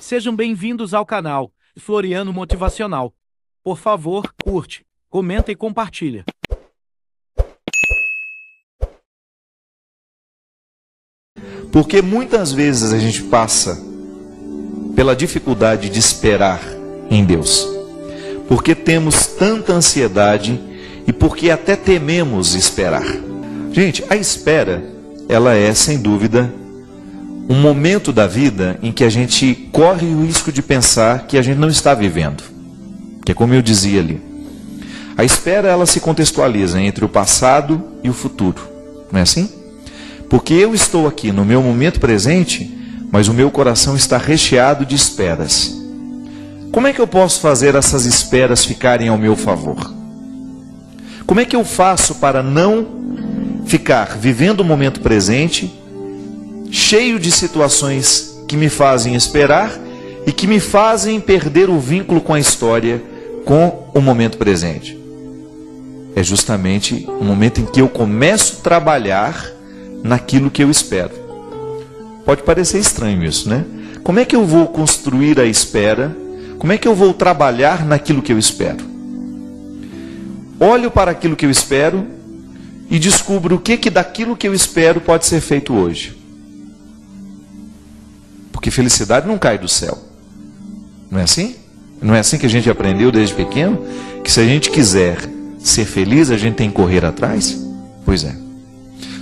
Sejam bem-vindos ao canal Floriano Motivacional. Por favor, curte, comenta e compartilha. Porque muitas vezes a gente passa pela dificuldade de esperar em Deus. Porque temos tanta ansiedade e porque até tememos esperar. Gente, a espera, ela é sem dúvida um momento da vida em que a gente corre o risco de pensar que a gente não está vivendo. Que é como eu dizia ali. A espera, ela se contextualiza entre o passado e o futuro. Não é assim? Porque eu estou aqui no meu momento presente, mas o meu coração está recheado de esperas. Como é que eu posso fazer essas esperas ficarem ao meu favor? Como é que eu faço para não ficar vivendo o momento presente, cheio de situações que me fazem esperar e que me fazem perder o vínculo com a história, com o momento presente? É justamente o momento em que eu começo a trabalhar naquilo que eu espero. Pode parecer estranho isso, né? Como é que eu vou construir a espera? Como é que eu vou trabalhar naquilo que eu espero? Olho para aquilo que eu espero e descubro o que daquilo que eu espero pode ser feito hoje. Porque felicidade não cai do céu. Não é assim? Não é assim que a gente aprendeu desde pequeno? Que se a gente quiser ser feliz, a gente tem que correr atrás? Pois é.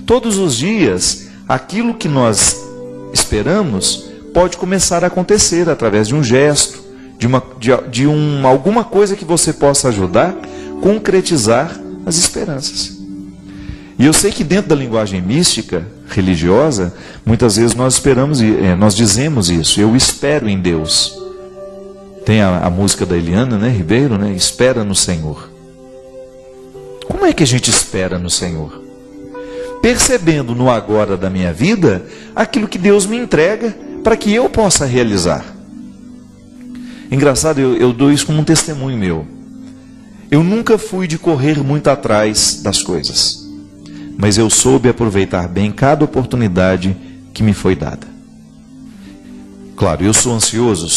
Todos os dias, aquilo que nós esperamos pode começar a acontecer através de um gesto, de alguma coisa que você possa ajudar a concretizar as esperanças. E eu sei que dentro da linguagem mística, religiosa, muitas vezes nós dizemos isso: eu espero em Deus. Tem a música da Eliana, né, Ribeiro, né? Espera no Senhor. Como é que a gente espera no Senhor? Percebendo no agora da minha vida aquilo que Deus me entrega para que eu possa realizar. Engraçado, eu dou isso como um testemunho meu. Eu nunca fui de correr muito atrás das coisas, mas eu soube aproveitar bem cada oportunidade que me foi dada. Claro, eu sou ansioso?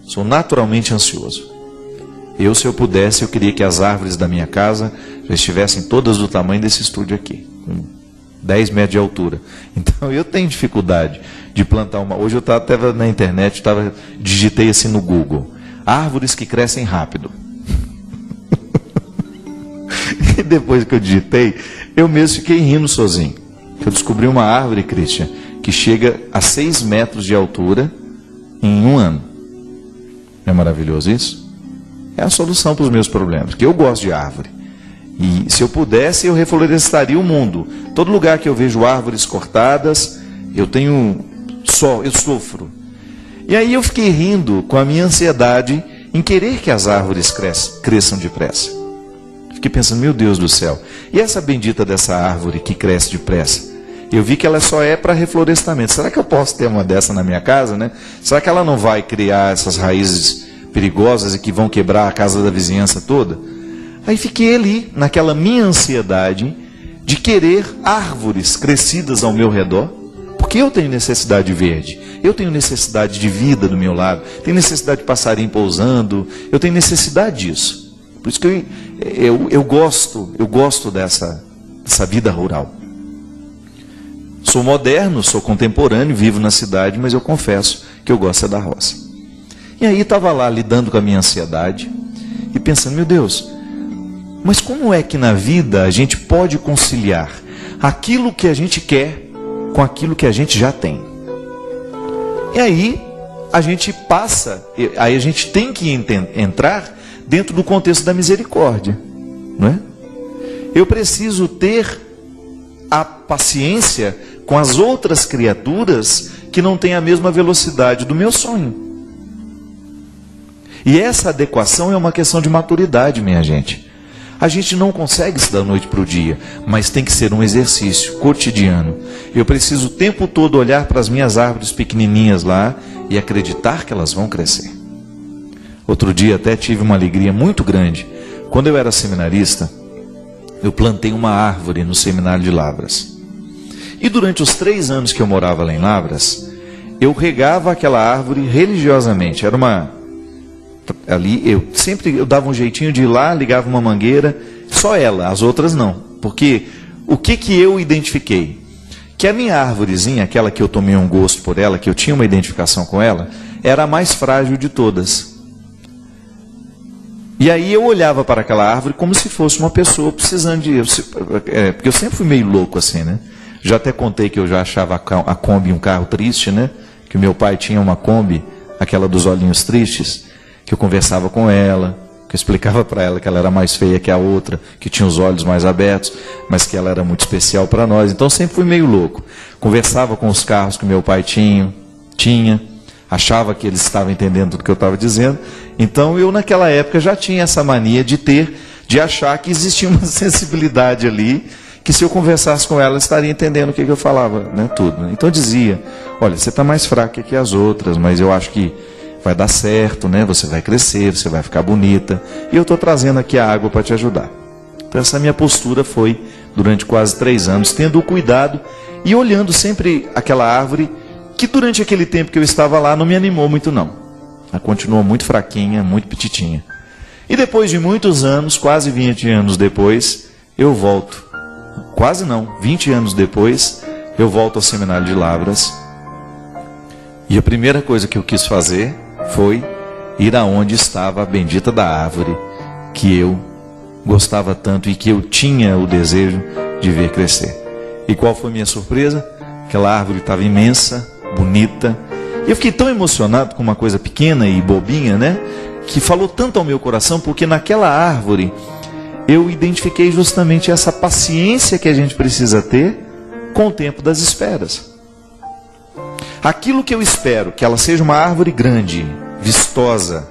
Sou naturalmente ansioso. Se eu pudesse, eu queria que as árvores da minha casa já estivessem todas do tamanho desse estúdio aqui, com 10 metros de altura. Então eu tenho dificuldade de plantar uma. Hoje eu estava até na internet, digitei assim no Google: árvores que crescem rápido. E depois que eu digitei, eu mesmo fiquei rindo sozinho. Eu descobri uma árvore, Christian, que chega a 6 metros de altura em um ano. Não é maravilhoso isso? É a solução para os meus problemas, porque eu gosto de árvore. E se eu pudesse, eu reflorestaria o mundo. Todo lugar que eu vejo árvores cortadas, eu sofro. E aí eu fiquei rindo com a minha ansiedade em querer que as árvores cresçam depressa. Fiquei pensando, meu Deus do céu, e essa bendita dessa árvore que cresce depressa? Eu vi que ela só é para reflorestamento. Será que eu posso ter uma dessa na minha casa, né? Será que ela não vai criar essas raízes perigosas e que vão quebrar a casa da vizinhança toda? Aí fiquei ali, naquela minha ansiedade de querer árvores crescidas ao meu redor, porque eu tenho necessidade de verde, eu tenho necessidade de vida do meu lado, tenho necessidade de passarinho pousando, eu tenho necessidade disso. Por isso que eu gosto dessa vida rural. Sou moderno, sou contemporâneo, vivo na cidade, mas eu confesso que eu gosto da roça. E aí estava lá lidando com a minha ansiedade e pensando, meu Deus, mas como é que na vida a gente pode conciliar aquilo que a gente quer com aquilo que a gente já tem? E aí a gente tem que entrar dentro do contexto da misericórdia, não é? Eu preciso ter a paciência com as outras criaturas que não têm a mesma velocidade do meu sonho. E essa adequação é uma questão de maturidade, minha gente. A gente não consegue isso da noite para o dia, mas tem que ser um exercício cotidiano. Eu preciso o tempo todo olhar para as minhas árvores pequenininhas lá e acreditar que elas vão crescer. Outro dia até tive uma alegria muito grande. Quando eu era seminarista, eu plantei uma árvore no seminário de Lavras. E durante os 3 anos que eu morava lá em Lavras, eu regava aquela árvore religiosamente. Era uma... Ali eu dava um jeitinho de ir lá, ligava uma mangueira, só ela, as outras não. Porque o que eu identifiquei? Que a minha árvorezinha, aquela que eu tomei um gosto por ela, que eu tinha uma identificação com ela, era a mais frágil de todas. E aí eu olhava para aquela árvore como se fosse uma pessoa precisando de... porque eu sempre fui meio louco assim, né? Já até contei que eu já achava a Kombi um carro triste, né? Que o meu pai tinha uma Kombi, aquela dos olhinhos tristes, que eu conversava com ela, que eu explicava para ela que ela era mais feia que a outra, que tinha os olhos mais abertos, mas que ela era muito especial para nós. Então sempre fui meio louco. Conversava com os carros que o meu pai tinha, achava que eles estavam entendendo tudo que eu estava dizendo. Então eu naquela época já tinha essa mania de achar que existia uma sensibilidade ali, que se eu conversasse com ela, estaria entendendo o que eu falava, né, tudo. Então eu dizia, olha, você está mais fraca que as outras, mas eu acho que vai dar certo, né? Você vai crescer, você vai ficar bonita, e eu estou trazendo aqui a água para te ajudar. Então essa minha postura foi durante quase 3 anos, tendo o cuidado e olhando sempre aquela árvore, que durante aquele tempo que eu estava lá não me animou muito não. Ela continuou muito fraquinha, muito petitinha. E depois de muitos anos, quase 20 anos depois, eu volto. Quase não, 20 anos depois, eu volto ao Seminário de Lavras. E a primeira coisa que eu quis fazer foi ir aonde estava a bendita da árvore que eu gostava tanto e que eu tinha o desejo de ver crescer. E qual foi a minha surpresa? Aquela árvore estava imensa, bonita. E eu fiquei tão emocionado com uma coisa pequena e bobinha, né? Que falou tanto ao meu coração, porque naquela árvore eu identifiquei justamente essa paciência que a gente precisa ter com o tempo das esperas. Aquilo que eu espero, que ela seja uma árvore grande, vistosa,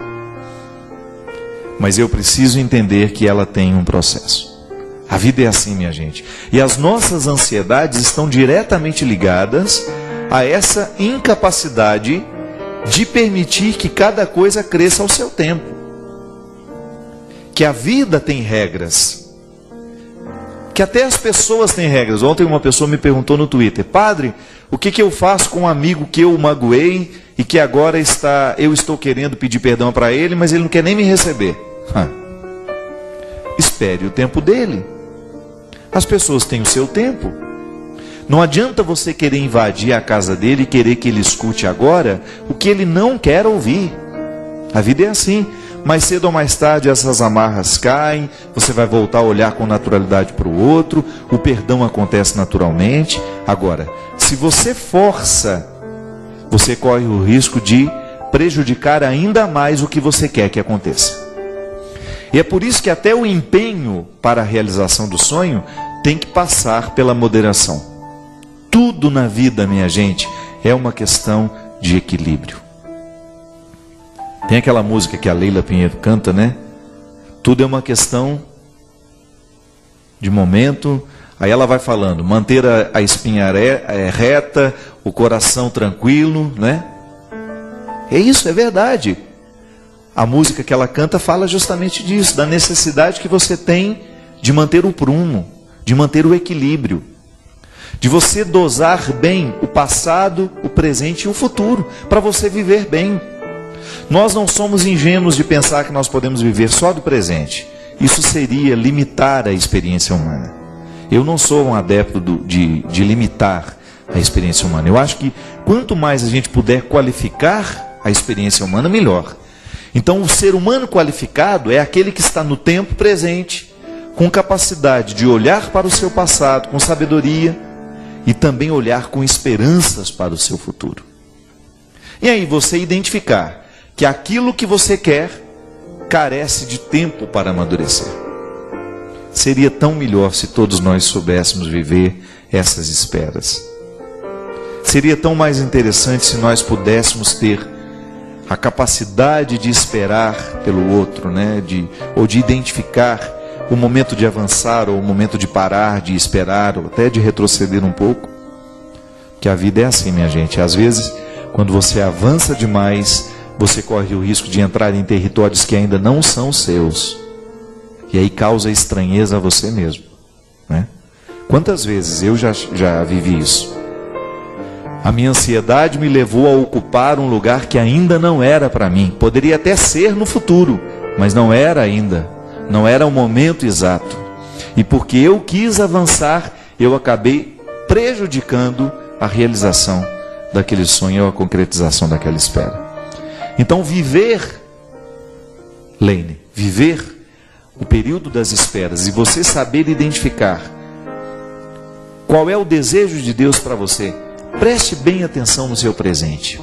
mas eu preciso entender que ela tem um processo. A vida é assim, minha gente. E as nossas ansiedades estão diretamente ligadas a essa incapacidade de permitir que cada coisa cresça ao seu tempo. Que a vida tem regras. Que até as pessoas têm regras. Ontem uma pessoa me perguntou no Twitter, padre, o que eu faço com um amigo que eu magoei e que agora eu estou querendo pedir perdão para ele, mas ele não quer nem me receber? Espere o tempo dele. As pessoas têm o seu tempo. Não adianta você querer invadir a casa dele e querer que ele escute agora o que ele não quer ouvir. A vida é assim. Mais cedo ou mais tarde essas amarras caem, você vai voltar a olhar com naturalidade para o outro, o perdão acontece naturalmente. Agora, se você força, você corre o risco de prejudicar ainda mais o que você quer que aconteça. E é por isso que até o empenho para a realização do sonho tem que passar pela moderação. Tudo na vida, minha gente, é uma questão de equilíbrio. Tem aquela música que a Leila Pinheiro canta, né? Tudo é uma questão de momento. Aí ela vai falando, manter a espinha reta, o coração tranquilo, né? É isso, é verdade. A música que ela canta fala justamente disso, da necessidade que você tem de manter o prumo, de manter o equilíbrio, de você dosar bem o passado, o presente e o futuro, para você viver bem. Nós não somos ingênuos de pensar que nós podemos viver só do presente. Isso seria limitar a experiência humana. Eu não sou um adepto de limitar a experiência humana. Eu acho que quanto mais a gente puder qualificar a experiência humana, melhor. Então o ser humano qualificado é aquele que está no tempo presente, com capacidade de olhar para o seu passado com sabedoria e também olhar com esperanças para o seu futuro. E aí você identificar que aquilo que você quer carece de tempo para amadurecer. Seria tão melhor se todos nós soubéssemos viver essas esperas. Seria tão mais interessante se nós pudéssemos ter a capacidade de esperar pelo outro, né? Ou de identificar o momento de avançar, ou o momento de parar, de esperar, ou até de retroceder um pouco. Que a vida é assim, minha gente. Às vezes, quando você avança demais, você corre o risco de entrar em territórios que ainda não são seus. E aí causa estranheza a você mesmo, né? Quantas vezes eu já vivi isso? A minha ansiedade me levou a ocupar um lugar que ainda não era para mim. Poderia até ser no futuro, mas não era ainda. Não era o momento exato. E porque eu quis avançar, eu acabei prejudicando a realização daquele sonho ou a concretização daquela espera. Então viver, Leine, viver o período das esperas e você saber identificar qual é o desejo de Deus para você, preste bem atenção no seu presente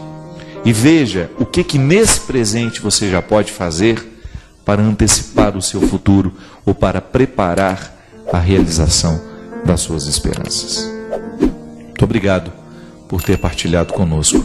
e veja o que nesse presente você já pode fazer para antecipar o seu futuro ou para preparar a realização das suas esperanças. Muito obrigado por ter partilhado conosco